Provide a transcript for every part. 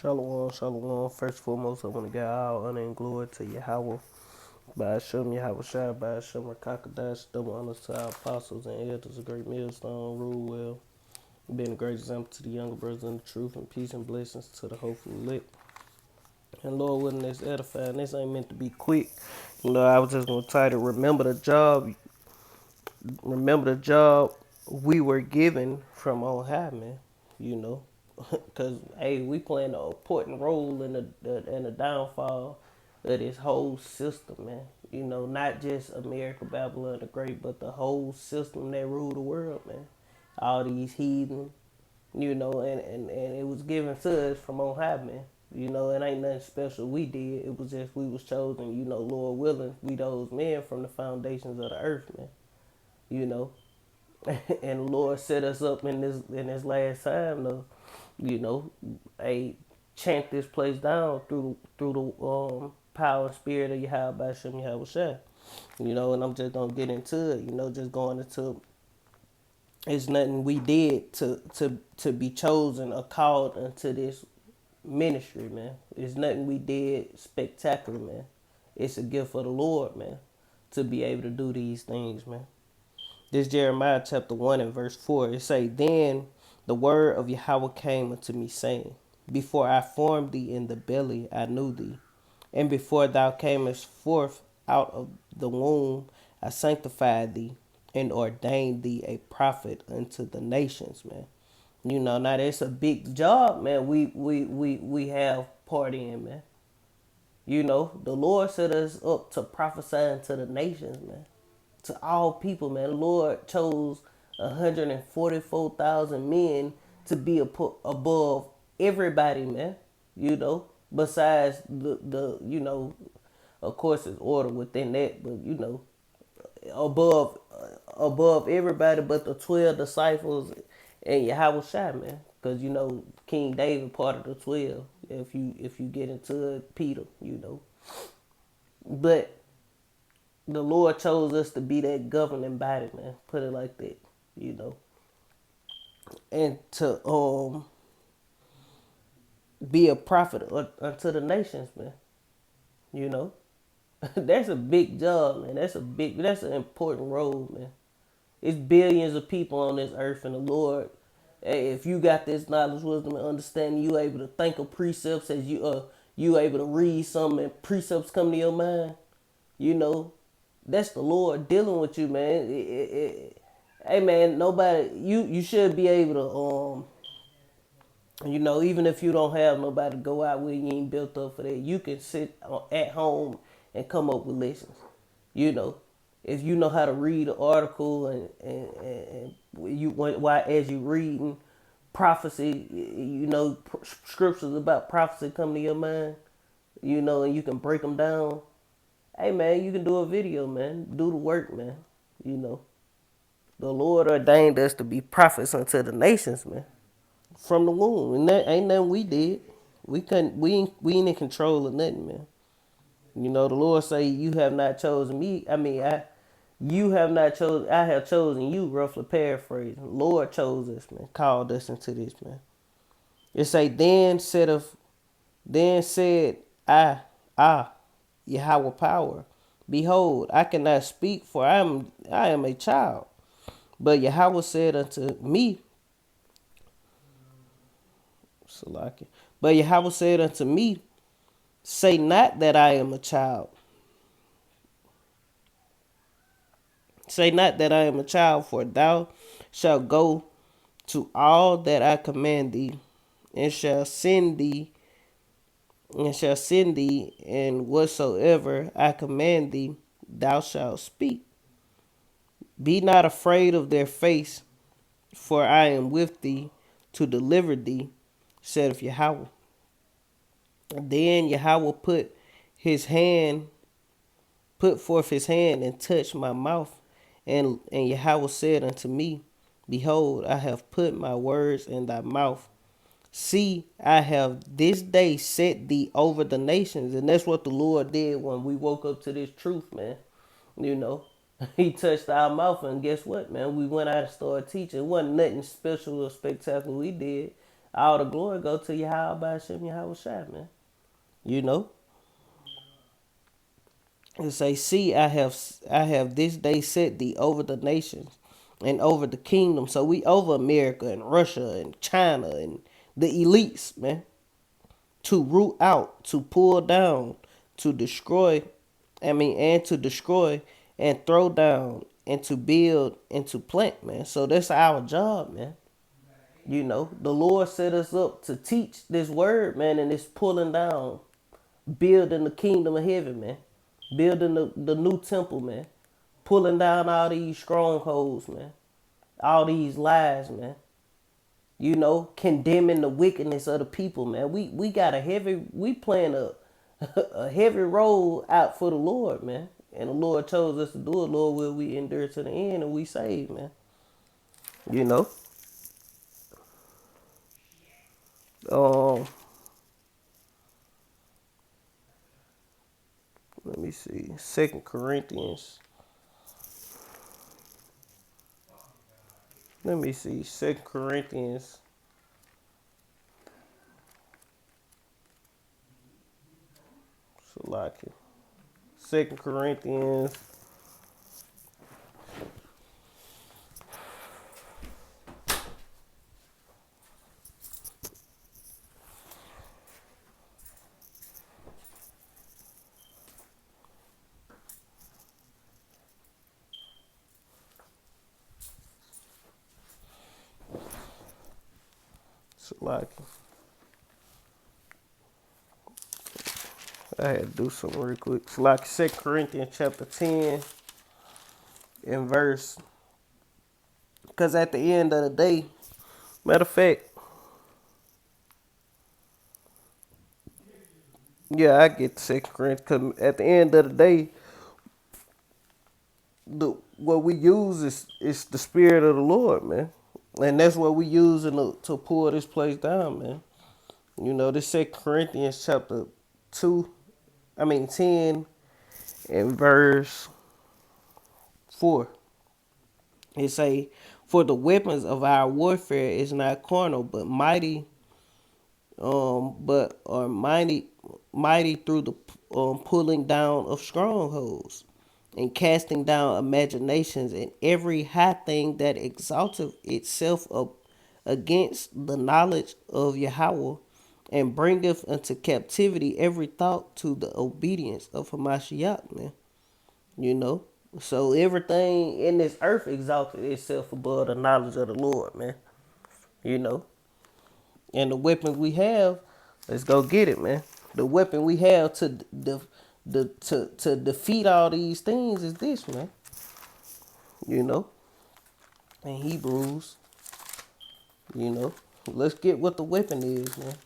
Shalom, shalom. First and foremost, I want to give all honor and glory to Yahweh. By Hashem, Yahweh Shai, by Hashem, Rakakadash, double honors to our apostles and elders, a great millstone, rule well. Being a great example to the younger brothers in the truth, and peace and blessings to the hopeful elect. And Lord willing, this edifying. This ain't meant to be quick. I was just going to title, remember the job we were given from on high, man. You know, because hey, we playing an important role in the downfall of this whole system, man. Not just America, Babylon the Great, but the whole system that rule the world, man. All these heathen, and it was given to us from on high, man. It ain't nothing special we did. It was just we was chosen, Lord willing, we those men from the foundations of the earth, man. You know, and the Lord set us up in this last time to, you know, a chant this place down through the power and spirit of Yahweh by Shem Yahweh Shai. And I'm just gonna get into it. Just going into it's nothing we did to be chosen or called into this ministry, man. It's nothing we did spectacular, man. It's a gift of the Lord, man, to be able to do these things, man. This Jeremiah chapter 1 and verse 4. It say, Then the word of Yahweh came unto me, saying, Before I formed thee in the belly, I knew thee. And before thou camest forth out of the womb, I sanctified thee and ordained thee a prophet unto the nations, man. Now that's a big job, man. We have part in, man. The Lord set us up to prophesy to the nations, man, to all people, man. The Lord chose 144,000 men to be above everybody, man. Besides the of course, it's order within that, but above above everybody but the 12 disciples and Yahweh Shai, man. Because King David part of the 12. If you get into it, Peter, but the Lord chose us to be that governing body, man. Put it like that, and to be a prophet unto the nations, man. You know, that's a big job, man. That's an important role, man. It's billions of people on this earth, and the Lord, hey, if you got this knowledge, wisdom, and understanding, you able to think of precepts as you able to read something and precepts come to your mind. You know, that's the Lord dealing with you, man. Hey, man, nobody, you should be able to, even if you don't have nobody to go out with, you ain't built up for that. You can sit at home and come up with lessons. You know, if you know how to read an article and you while as you reading prophecy, scriptures about prophecy come to your mind. And you can break them down. Hey, man, you can do a video, man. Do the work, man. You know, the Lord ordained us to be prophets unto the nations, man, from the womb, and that ain't nothing we did. We couldn't. We ain't in control of nothing, man. The Lord say, "You have not chosen me." I mean, you have not chosen. I have chosen you. Roughly paraphrasing. Lord chose us, man. Called us into this, man. It say, then said I, Yahweh power. Behold, I cannot speak, for I am a child. But Yahweh said unto me, Salaki. But Yahweh said unto me, Say not that I am a child. Say not that I am a child, for thou shalt go to all that I command thee, and shall send thee, and whatsoever I command thee, thou shalt speak. Be not afraid of their face, for I am with thee to deliver thee, saith Yahweh. Then Yahweh put forth his hand and touched my mouth, and Yahweh said unto me, Behold, I have put my words in thy mouth. See, I have this day set thee over the nations. And that's what the Lord did when we woke up to this truth, man. You know, he touched our mouth, and guess what, man? We went out and started teaching. It wasn't nothing special or spectacular we did. All the glory go to Yahweh Hashem Yahweh Shai, man. You know, and say, see, I have this day set thee over the nations and over the kingdom. So we over America and Russia and China and the elites, man, to root out, to pull down, to destroy. And to destroy and throw down and to build and to plant, man. So that's our job, man. You know, the Lord set us up to teach this word, man, and it's pulling down, building the kingdom of heaven, man. Building the new temple, man. Pulling down all these strongholds, man. All these lies, man. You know, condemning the wickedness of the people, man. We got a heavy, we playing a a heavy role out for the Lord, man. And the Lord chose us to do it. Lord, will we endure to the end and we saved, man. You know. Um, let me see. Second Corinthians. Let me see. Second Corinthians. Salaki. Second Corinthians. Salaki. I had to do something real quick. Salaki. Second Corinthians chapter 10 and verse. Because at the end of the day, matter of fact, yeah, I get Second Corinthians. Because at the end of the day, the what we use is the spirit of the Lord, man, and that's what we use to pull this place down, man. You know, this Second Corinthians chapter 10 and verse 4. It say, "For the weapons of our warfare is not carnal, but mighty, but are mighty through the pulling down of strongholds, and casting down imaginations and every high thing that exalteth itself up against the knowledge of Yahweh, and bringeth into captivity every thought to the obedience of Hamashiach," man. You know? So everything in this earth exalted itself above the knowledge of the Lord, man. You know? And the weapons we have, let's go get it, man. The weapon we have to defeat all these things is this, man. You know, in Hebrews, you know, let's get what the weapon is, man.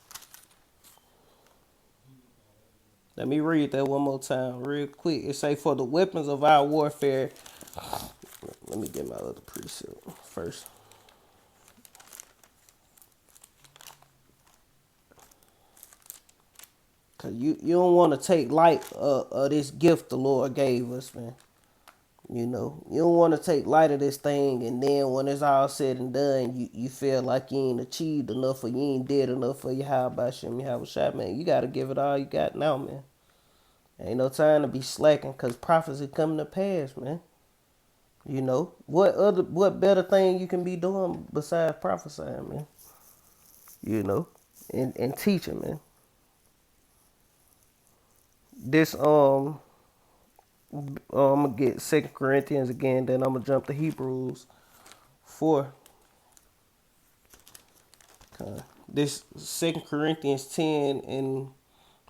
Let me read that one more time, real quick. It say, "For the weapons of our warfare." Let me get my other precept first. Cause you don't want to take light of this gift the Lord gave us, man. You know, you don't want to take light of this thing, and then when it's all said and done, you feel like you ain't achieved enough or you ain't did enough for your how about Shem, your how shot, man. You got to give it all you got now, man. Ain't no time to be slacking, cause prophecy coming to pass, man. You know what better thing you can be doing besides prophesying, man? You know, and teaching, man. This I'm gonna get Second Corinthians again, then I'm gonna jump to Hebrews 4. This Second Corinthians 10 and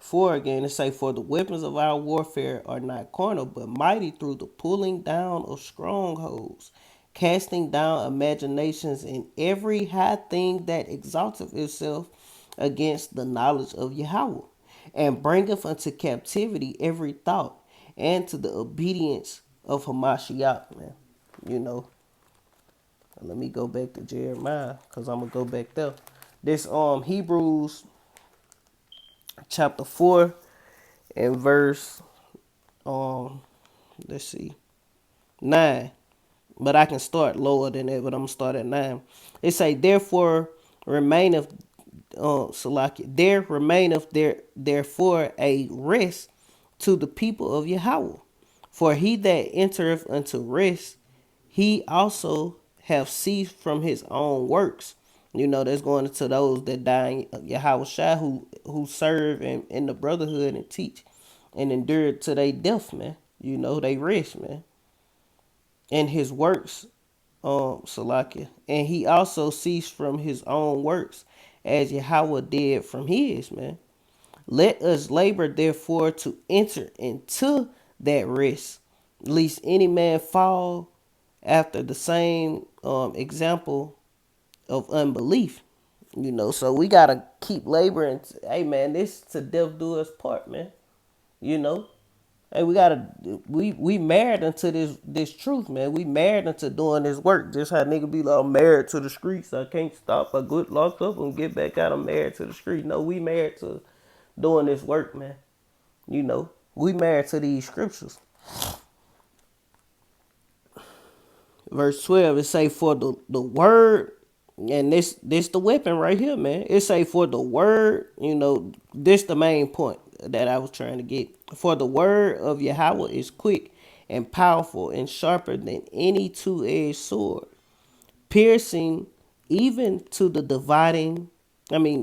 4 again, it say, "For the weapons of our warfare are not carnal, but mighty through the pulling down of strongholds, casting down imaginations and every high thing that exalteth itself against the knowledge of Yahweh, and bringeth unto captivity every thought, and to the obedience of Hamashiach," man. You know, let me go back to Jeremiah, because I'm gonna go back there. This Hebrews chapter 4 and verse let's see, 9. But I can start lower than that, but I'm gonna start at 9. It say, "Therefore remaineth Salaki, there remaineth therefore a rest to the people of Yahweh. For he that entereth unto rest, he also have ceased from his own works. You know, that's going into those that die in Yahweh Shai, who serve in the brotherhood and teach and endure to their death, man. You know, they rest, man. And his works, Salakia. And he also ceased from his own works, as Yahweh did from his, man. Let us labor therefore to enter into that rest, lest any man fall after the same example of unbelief. You know, so we gotta keep laboring. Hey man, this to death do us part, man. You know, hey, we married into this truth, man. We married into doing this work. Just how nigga be like, I'm married to the streets. I can't stop. I get locked up and get back out. I'm married to the street. No, we married to doing this work, man. You know, we married to these scriptures. Verse 12, it say for the word, and this the weapon right here, man. It say for the word, you know, this the main point that I was trying to get. For the word of Yahweh is quick and powerful and sharper than any two-edged sword, piercing even to the dividing,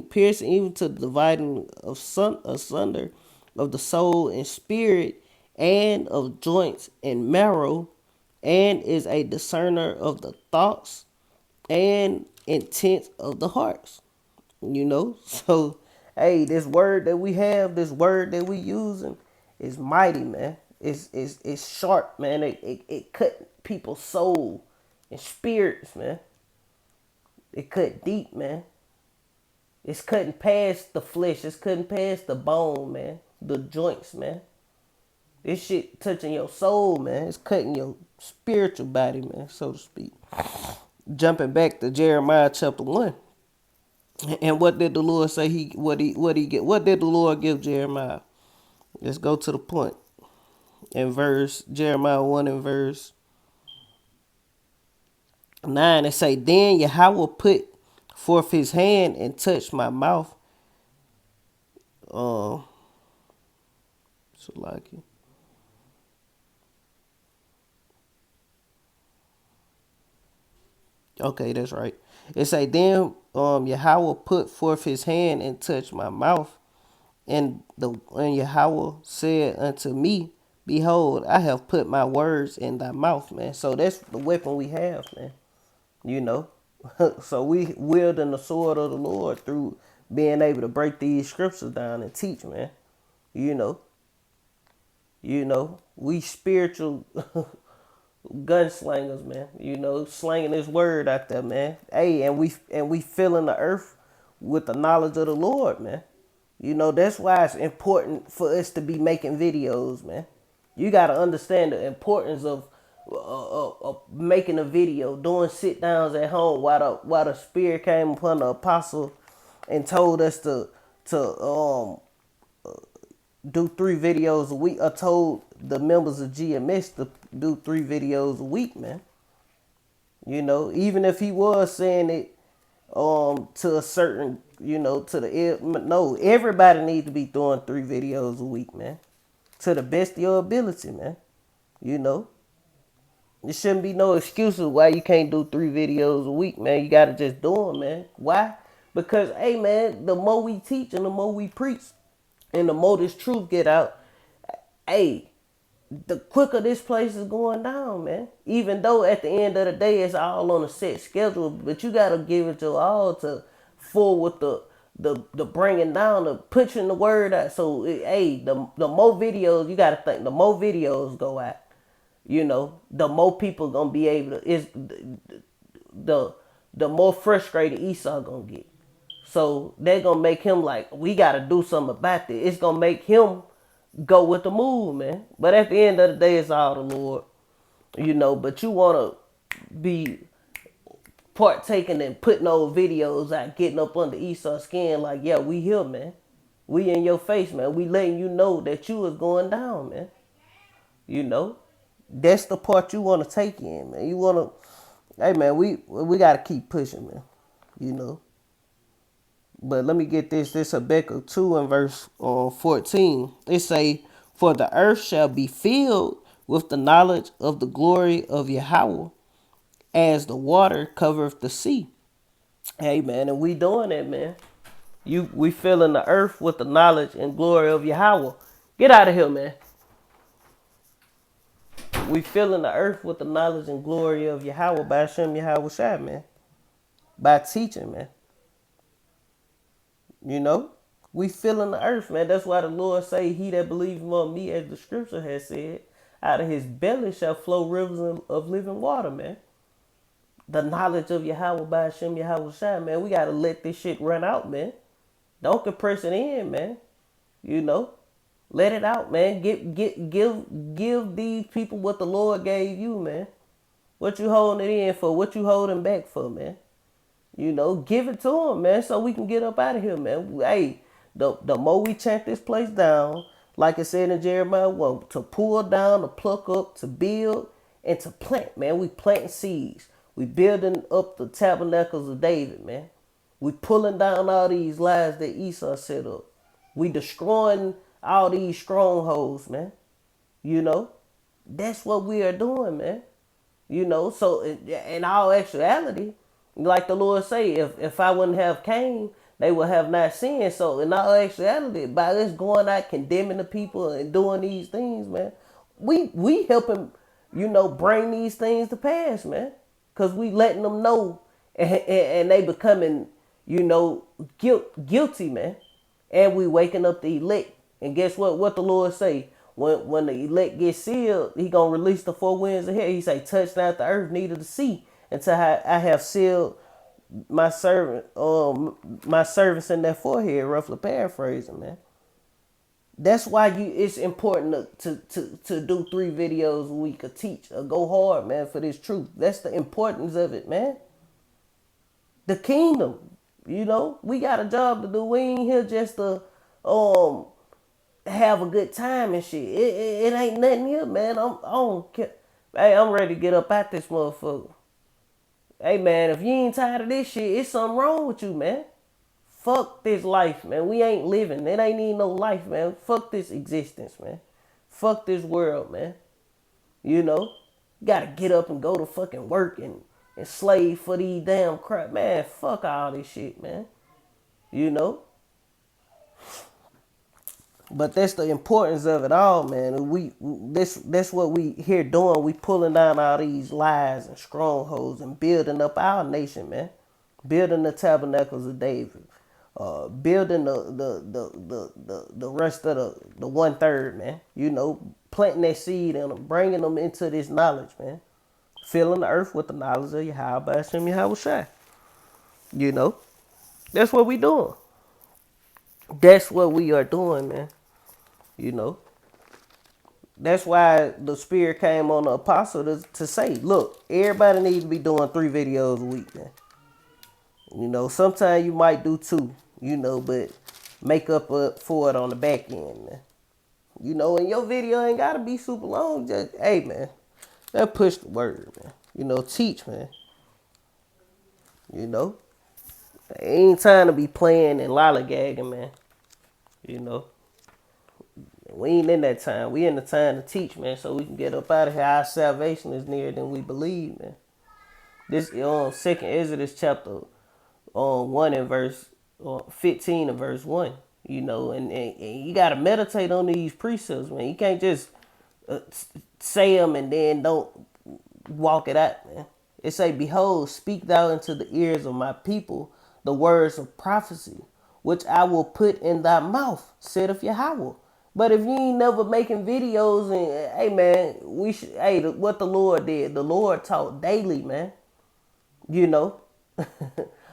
piercing even to the dividing of asunder of the soul and spirit and of joints and marrow, and is a discerner of the thoughts and intent of the hearts. You know, so hey, this word that we have, this word that we using, is mighty, man. It's sharp, man. It cut people's soul and spirits, man. It cut deep, man. It's cutting past the flesh. It's cutting past the bone, man. The joints, man. This shit touching your soul, man. It's cutting your spiritual body, man, so to speak. Jumping back to Jeremiah chapter 1. And what did the Lord say what he get? What did the Lord give Jeremiah? Let's go to the point. In verse Jeremiah 1 and verse 9, it say, Then Yahweh put forth his hand and touched my mouth. So like it. Okay, that's right. It say, Then Yahweh put forth his hand and touched my mouth. And Yahweh said unto me, Behold, I have put my words in thy mouth, man. So that's the weapon we have, man. You know. So we wielding the sword of the Lord through being able to break these scriptures down and teach, man. You know. We spiritual gunslingers, man. You know, slanging this word out there, man. Hey, and we filling the earth with the knowledge of the Lord, man. You know, that's why it's important for us to be making videos, man. You got to understand the importance of making a video, doing sit downs at home while the Spirit came upon the apostle and told us to do 3 videos a week. I told the members of GMS to do 3 videos a week, man. You know, even if he was saying it to a certain, to the no, everybody needs to be doing 3 videos a week, man, to the best of your ability, man. You know, there shouldn't be no excuses why you can't do 3 videos a week, man. You gotta just do them, man. Why? Because hey, man, the more we teach and the more we preach and the more this truth get out, hey, the quicker this place is going down, man. Even though at the end of the day it's all on a set schedule, but you gotta give it your all to forward the bringing down, the pushing the word out. So hey, the more videos, you gotta think, the more videos go out, the more people gonna be able to, is the more frustrated Esau gonna get. So they're gonna make him like, we gotta do something about this. It's gonna make him go with the move, man. But at the end of the day, it's all the Lord, But you wanna be partaking and putting old videos out, getting up under Esau's skin, like, yeah, we here, man. We in your face, man. We letting you know that you is going down, man. That's the part you want to take in, man. You want to, hey, man, we got to keep pushing, man. You know, But let me get this. This Habakkuk 2 and verse 14. It say, for the earth shall be filled with the knowledge of the glory of Yahweh, as the water covereth the sea. Hey man, and we doing that, man. We filling the earth with the knowledge and glory of Yahweh. Get out of here, man. We filling the earth with the knowledge and glory of Yahweh by Hashem Yahweh Shai, man. By teaching, man. You know? We filling the earth, man. That's why the Lord say, he that believes on me, as the scripture has said, out of his belly shall flow rivers of living water, man. The knowledge of Yahweh by Hashem Yahweh Shai, man. We got to let this shit run out, man. Don't compress it in, man. You know? Let it out, man. Give these people what the Lord gave you, man. What you holding it in for? What you holding back for, man? You know, give it to them, man, so we can get up out of here, man. Hey, the more we chant this place down, like it said in Jeremiah 1, to pull down, to pluck up, to build, and to plant, man. We planting seeds. We building up the tabernacles of David, man. We pulling down all these lies that Esau set up. We destroying all these strongholds, man. You know, that's what we are doing, man. You know, so in all actuality, like the Lord say, if I wouldn't have Cain, they would have not sinned. So in all actuality, by us going out condemning the people and doing these things, man, we helping, you know, bring these things to pass, man. Cause we letting them know, and they becoming, you know, guilty, man. And we waking up the elect. And guess what? What the Lord say? When the elect get sealed, he gonna release the four winds of hell. He say, touch not the earth, neither the sea, until I have sealed my servants in their forehead, roughly paraphrasing, man. That's why it's important to do 3 videos a week, or teach, or go hard, man, for this truth. That's the importance of it, man. The kingdom, you know, we got a job to do. We ain't here just to have a good time and shit. It ain't nothing here, man. I don't care. Hey, I'm ready to get up out this motherfucker. Hey, man, if you ain't tired of this shit, it's something wrong with you, man. Fuck this life, man. We ain't living. It ain't even no life, man. Fuck this existence, man. Fuck this world, man. You know? Gotta get up and go to fucking work and slave for these damn crap. Man, fuck all this shit, man. You know? But that's the importance of it all, man. That's what we here doing. We pulling down all these lies and strongholds and building up our nation, man. Building the tabernacles of David. Building the rest of the 1/3, man. You know, planting that seed and bringing them into this knowledge, man. Filling the earth with the knowledge of Yahweh by Hashem Yahweh Shai. You know, that's what we doing. That's what we are doing, man. You know, that's why the Spirit came on the apostle to say, look, everybody needs to be doing 3 videos a week, man. You know, sometimes you might do 2, you know, but make up for it on the back end, man. You know, and your video ain't got to be super long. Just, hey, man, that push the word, man. You know, teach, man. You know, ain't time to be playing and lollygagging, man. You know. We ain't in that time. We in the time to teach, man, so we can get up out of here. Our salvation is nearer than we believe, man. This 2nd Exodus chapter 1 and verse 15 and verse 1. You know, and you gotta meditate on these precepts, man. You can't just say them and then don't walk it out, man. It say, behold, speak thou into the ears of my people the words of prophecy, which I will put in thy mouth, saith Yahweh. But if you ain't never making videos, and hey, man, what the Lord did, the Lord taught daily, man. You know,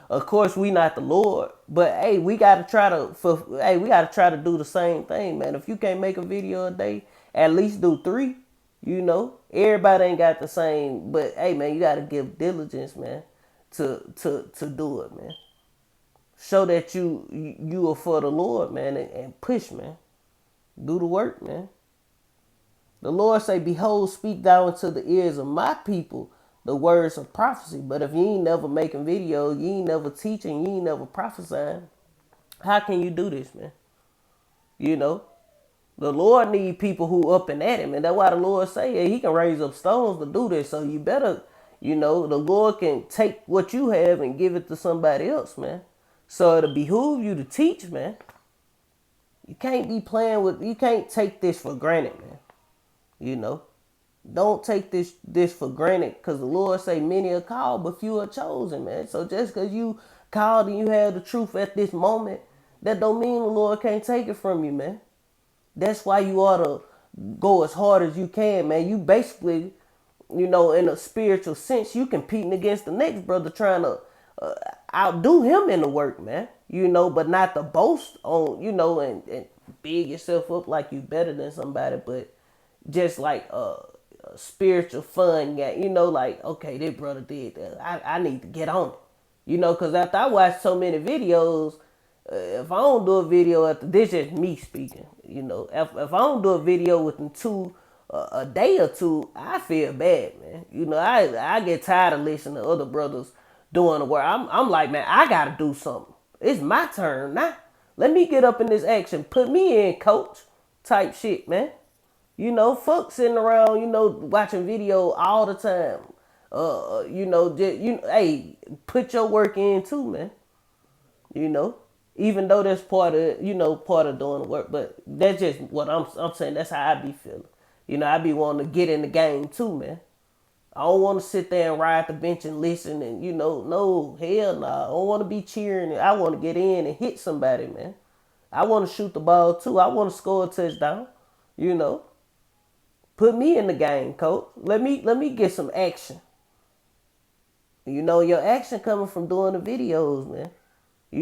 of course we not the Lord, but hey, we gotta try to do the same thing, man. If you can't make a video a day, at least do 3. You know, everybody ain't got the same, but hey, man, you gotta give diligence, man, to do it, man. Show that you are for the Lord, man, and push, man. Do the work, man. The Lord say, behold, speak thou into the ears of my people the words of prophecy. But if you ain't never making videos, you ain't never teaching, you ain't never prophesying, How can you do this, man? You know, the Lord need people who up and at him, and that's why the Lord say he can raise up stones to do this. So you better, the Lord can take what you have and give it to somebody else, man. So it'll behoove you to teach, man. You can't be playing with. You can't take this for granted, man. You know, don't take this for granted, because the Lord say many are called, but few are chosen, man. So just because you called and you have the truth at this moment, that don't mean the Lord can't take it from you, man. That's why you ought to go as hard as you can, man. You basically, in a spiritual sense, you competing against the next brother trying to uh, outdo him in the work, man. But not to boast on, and big yourself up like you better than somebody, but just like a spiritual fun game, like, okay, this brother did that. I need to get on it, because after I watch so many videos, if I don't do a video after this, is me speaking. If I don't do a video within a day or two, I feel bad, man. I get tired of listening to other brothers doing the work. I'm like, man, I gotta do something. It's my turn now. Let me get up in this action. Put me in, coach. Type shit, man. Fuck sitting around, watching video all the time. Hey, put your work in too, man. You know, Even though that's part of doing the work, but that's just what I'm saying. That's how I be feeling. I be wanting to get in the game too, man. I don't want to sit there and ride the bench and listen and no, hell no. I don't want to be cheering. I want to get in and hit somebody, man. I want to shoot the ball too. I want to score a touchdown. You know, Put me in the game, coach. Let me get some action. Your action coming from doing the videos, man.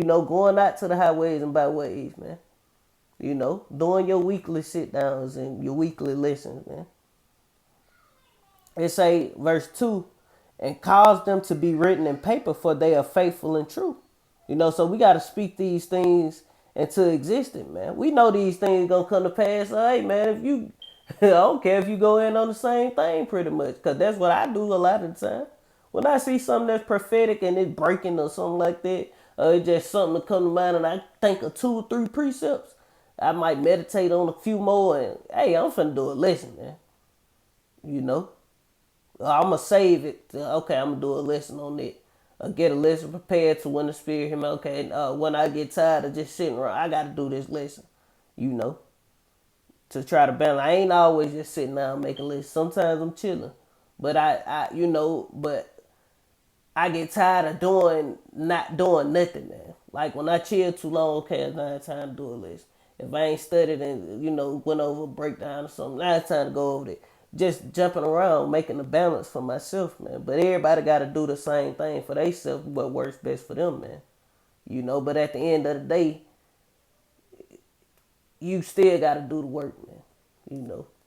Going out to the highways and byways, man. Doing your weekly sit downs and your weekly lessons, man. It say verse 2, and cause them to be written in paper, for they are faithful and true. So we got to speak these things into existence, man. We know these things gonna come to pass. So, hey, man, if you, I don't care if you go in on the same thing, pretty much, because that's what I do a lot of the time. When I see something that's prophetic and it's breaking or something like that, it's just something to come to mind, and I think of 2 or 3 precepts, I might meditate on a few more, and hey, I'm finna do a lesson, man. You know. I'm gonna save it. Okay, I'm gonna do a lesson on it. Get a lesson prepared to when the spirit him. Okay, when I get tired of just sitting around, I gotta do this lesson. You know, to try to balance. I ain't always just sitting down making lists. Sometimes I'm chilling, but but I get tired of not doing nothing, man. Like when I chill too long, okay, it's not time to do a list. If I ain't studied and went over a breakdown or something, now it's time to go over it. Just jumping around, making a balance for myself, man. But everybody got to do the same thing for themselves, what works best for them, man. But at the end of the day, you still got to do the work, man.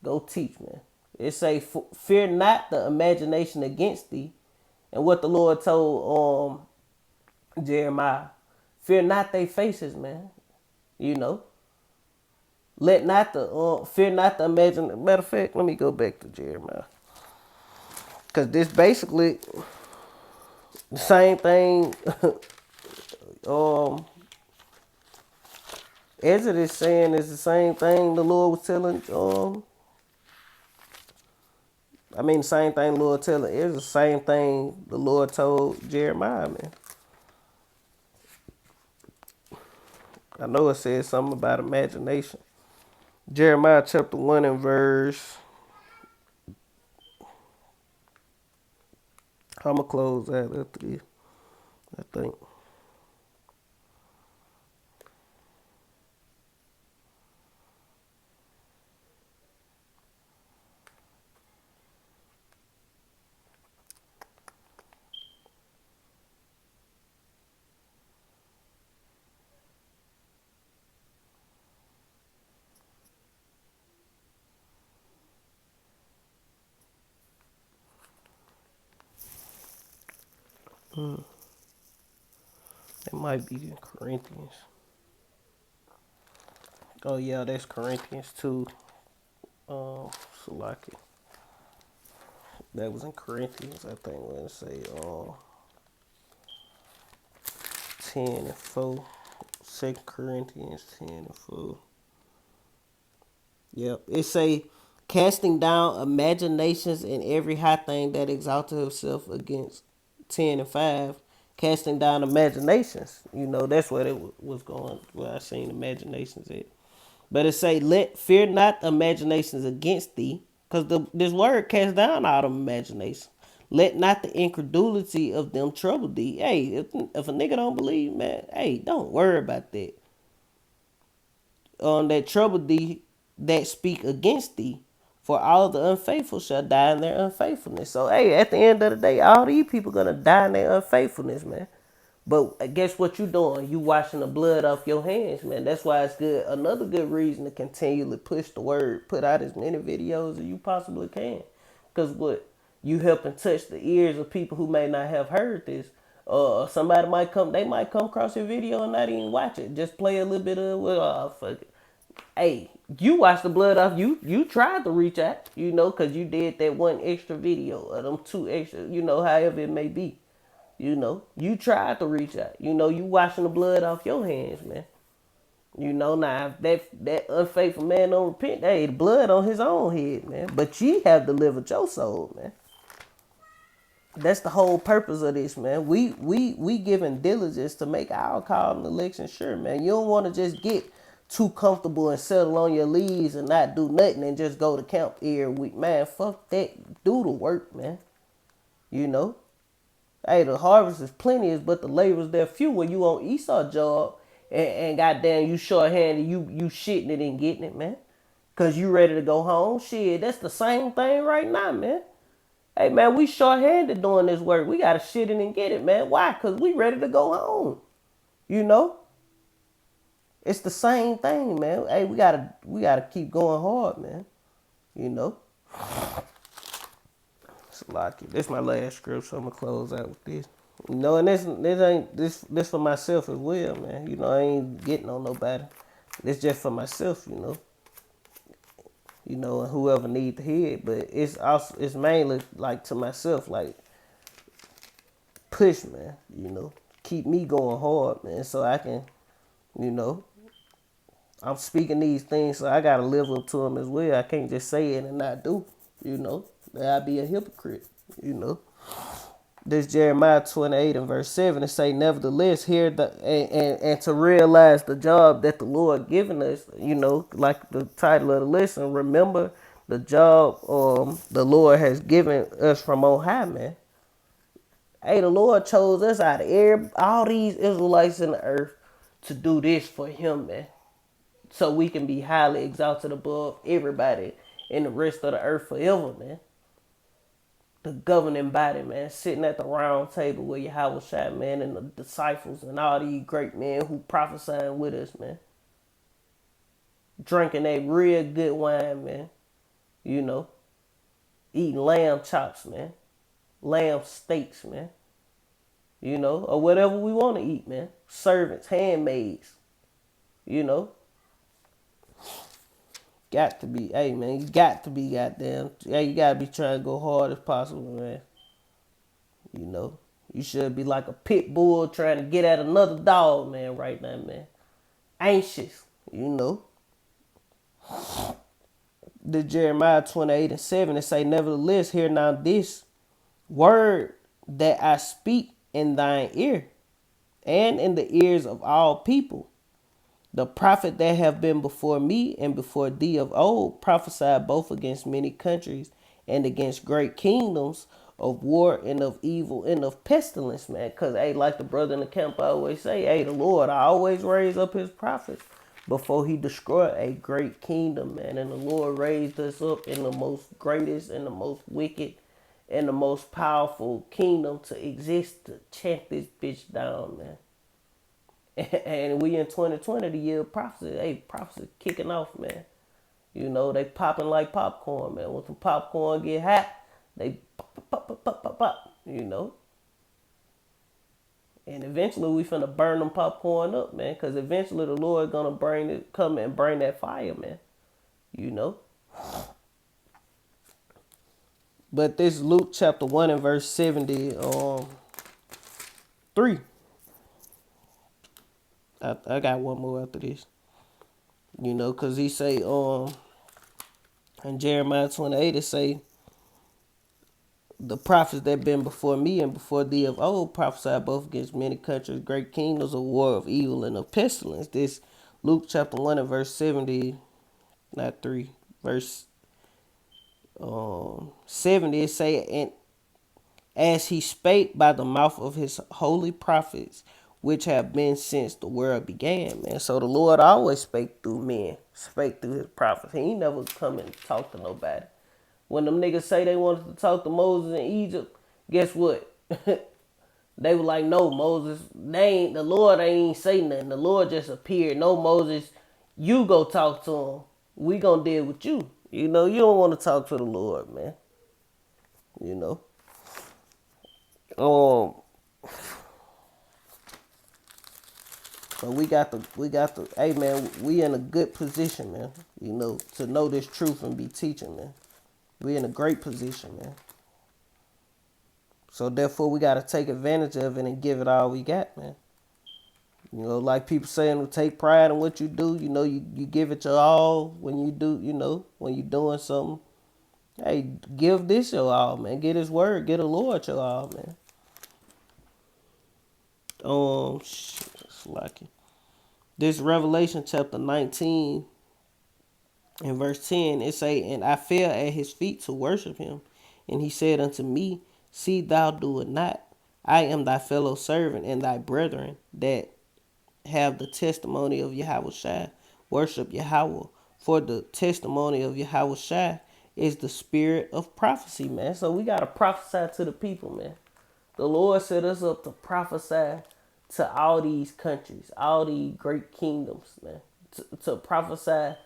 Go teach, man. It say, fear not the imagination against thee. And what the Lord told Jeremiah, fear not they faces, man. You know, let not the fear not the imagine. Matter of fact, let me go back to Jeremiah, cause this basically the same thing. um, Ezra is saying is the same thing the Lord was telling. The same thing the Lord telling Ezra. The same thing the Lord told Jeremiah, man. I know it says something about imagination. Jeremiah chapter 1 and verse. I'm going to close that after this, I think. It might be in Corinthians. Oh, yeah, that's Corinthians 2. Salaki. That was in Corinthians, I think. Let's say 10 and 4. 2 Corinthians 10 and 4. Yep. It say, casting down imaginations and every high thing that exalted himself against 10 and 5. Casting down imaginations. You know, that's what it was going, where I seen imaginations at. But it say, let fear not imaginations against thee, because this word cast down all them imaginations. Let not the incredulity of them trouble thee. Hey, if a nigga don't believe, man, hey, don't worry about that. That trouble thee that speak against thee. For all the unfaithful shall die in their unfaithfulness. So, hey, at the end of the day, all these people gonna die in their unfaithfulness, man. But guess what you doing? You washing the blood off your hands, man. That's why it's good. Another good reason to continually push the word, put out as many videos as you possibly can. Cause what? You helping touch the ears of people who may not have heard this. Somebody might come, they might come across your video and not even watch it. Just play a little bit of, well, fuck it. Hey, you watch the blood off. You tried to reach out, cause you did that one extra video or them two extra, however it may be. You tried to reach out. You washing the blood off your hands, man. Now if that unfaithful man don't repent, hey, the blood on his own head, man. But ye have delivered your soul, man. That's the whole purpose of this, man. We giving diligence to make our call and election sure, man. You don't want to just get too comfortable and settle on your leaves and not do nothing and just go to camp every week, man. Fuck that. Do the work, man. Hey, the harvest is plenty, but the laborers there few. When you on Esau job and goddamn you short-handed, you shitting it and getting it, man. Cause you ready to go home. Shit, that's the same thing right now, man. Hey, man, we short-handed doing this work. We gotta shit it and get it, man. Why? Cause we ready to go home. It's the same thing, man. Hey, we gotta keep going hard, man. It's a lot. This is my last script, so I'm gonna close out with this. And this for myself as well, man. I ain't getting on nobody. It's just for myself, and whoever need to hear it. But it's mainly like to myself, like push, man. Keep me going hard, man, so I can, I'm speaking these things, so I gotta live up to them as well. I can't just say it and not do, I'd be a hypocrite, This Jeremiah 28 and verse 7, it say, nevertheless, hear and to realize the job that the Lord given us, like the title of the lesson, remember the job the Lord has given us from on high, man. Hey, the Lord chose us out of all these Israelites in the earth to do this for him, man. So we can be highly exalted above everybody in the rest of the earth forever, man. The governing body, man, sitting at the round table with Yahweh Shai, man, and the disciples and all these great men who prophesying with us, man. Drinking that real good wine, man. Eating lamb chops, man. Lamb steaks, man. Or whatever we want to eat, man. Servants, handmaids, Got to be, hey, man, you got to be goddamn, hey, you got to be trying to go hard as possible, man. You should be like a pit bull trying to get at another dog, man, right now, man. Anxious, The Jeremiah 28 and 7, it say, nevertheless, hear now this word that I speak in thine ear and in the ears of all people. The prophet that have been before me and before thee of old prophesied both against many countries and against great kingdoms of war and of evil and of pestilence, man. Because, hey, like the brother in the camp always say, hey, the Lord always raise up his prophets before he destroy a great kingdom, man. And the Lord raised us up in the most greatest and the most wicked and the most powerful kingdom to exist to chant this bitch down, man. And we in 2020, the year of prophecy. Hey, prophecy kicking off, man. They popping like popcorn, man. When the popcorn get hot, they pop, And eventually we finna burn them popcorn up, man. Because eventually the Lord gonna come and bring that fire, man. But this Luke chapter 1 and verse 73. I got one more after this. You know, cause he say in Jeremiah 28 it say the prophets that been before me and before thee of old prophesied both against many countries, great kingdoms, of war, of evil, and of pestilence. This Luke chapter 1 and verse 70, not 3, verse 70, it say, and as he spake by the mouth of his holy prophets, which have been since the world began, man. So the Lord always spake through men, spake through his prophets. He ain't never come and talk to nobody. When them niggas say they wanted to talk to Moses in Egypt, guess what? They were like, no, Moses, the Lord ain't say nothing. The Lord just appeared. No, Moses, you go talk to him. We gonna deal with you. You know, you don't want to talk to the Lord, man. You know. Um, so we got the hey man, we in a good position, man. You know, to know this truth and be teaching, man. We in a great position, man. So therefore we gotta take advantage of it and give it all we got, man. You know, like people saying, take pride in what you do. You know, you give it your all when you do, you know, when you doing something. Hey, give this your all, man. Get his word. Get the Lord your all, man. Shit, it's lucky. This Revelation chapter 19 and verse 10, it say, and I fell at his feet to worship him. And he said unto me, see thou do it not. I am thy fellow servant and thy brethren that have the testimony of Yahweh Shai. Worship Yahweh. For the testimony of Yahweh Shai is the spirit of prophecy, man. So we got to prophesy to the people, man. The Lord set us up to prophesy to all these countries, all these great kingdoms, man. To prophesy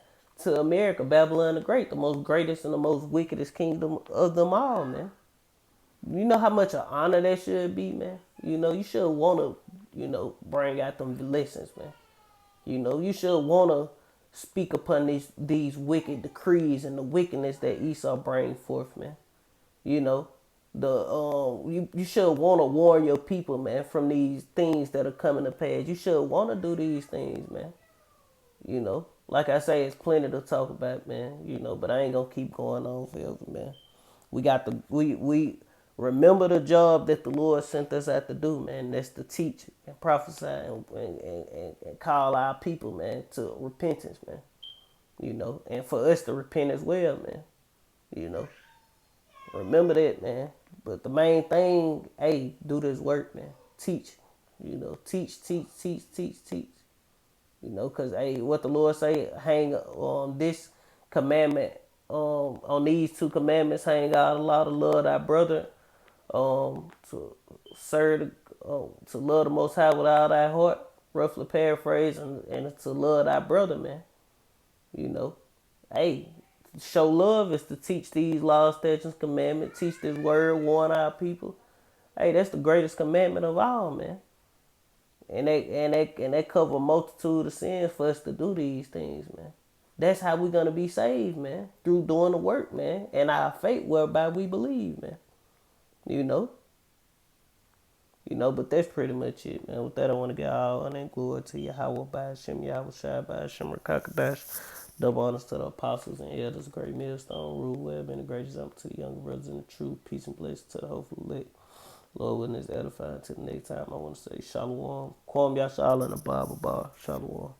to America, Babylon the Great, the most greatest and the most wickedest kingdom of them all, man. You know how much an honor that should be, man. You know, you should want to, you know, bring out them lessons, man. You know, you should want to speak upon these wicked decrees and the wickedness that Esau bring forth, man. You know, you should want to warn your people, man, from these things that are coming to pass. You should want to do these things, man. You know, like I say, it's plenty to talk about, man. You know, but I ain't gonna keep going on forever, man. We remember the job that the Lord sent us out to do, man. That's to teach and prophesy and call our people, man, to repentance, man. You know, and for us to repent as well, man. You know, remember that, man. But the main thing, hey, do this work, man. Teach. You know, teach. You know, because, hey, what the Lord say, hang on this commandment, on these two commandments, hang out a lot of love thy brother, to serve, to love the Most High with all thy heart, roughly paraphrase, and to love thy brother, man. You know, hey, show love is to teach these laws, statutes, commandments, teach this word, warn our people. Hey, that's the greatest commandment of all, man. And they cover a multitude of sins for us to do these things, man. That's how we're gonna be saved, man. Through doing the work, man. And our faith whereby we believe, man. You know? You know, but that's pretty much it, man. With that, I want to get all honor and glory to Yahweh by Hashem, Yahweh Shai by Hashem, Rakakadash. Double honors to the apostles and elders, great millstone, rule web, and the great example to the younger brothers in the truth. Peace and blessings to the hopeful elect. Lord, witness edifying to the next time. I want to say Shalom. Kwam Yasha'Allah in the Bible bar. Shalom.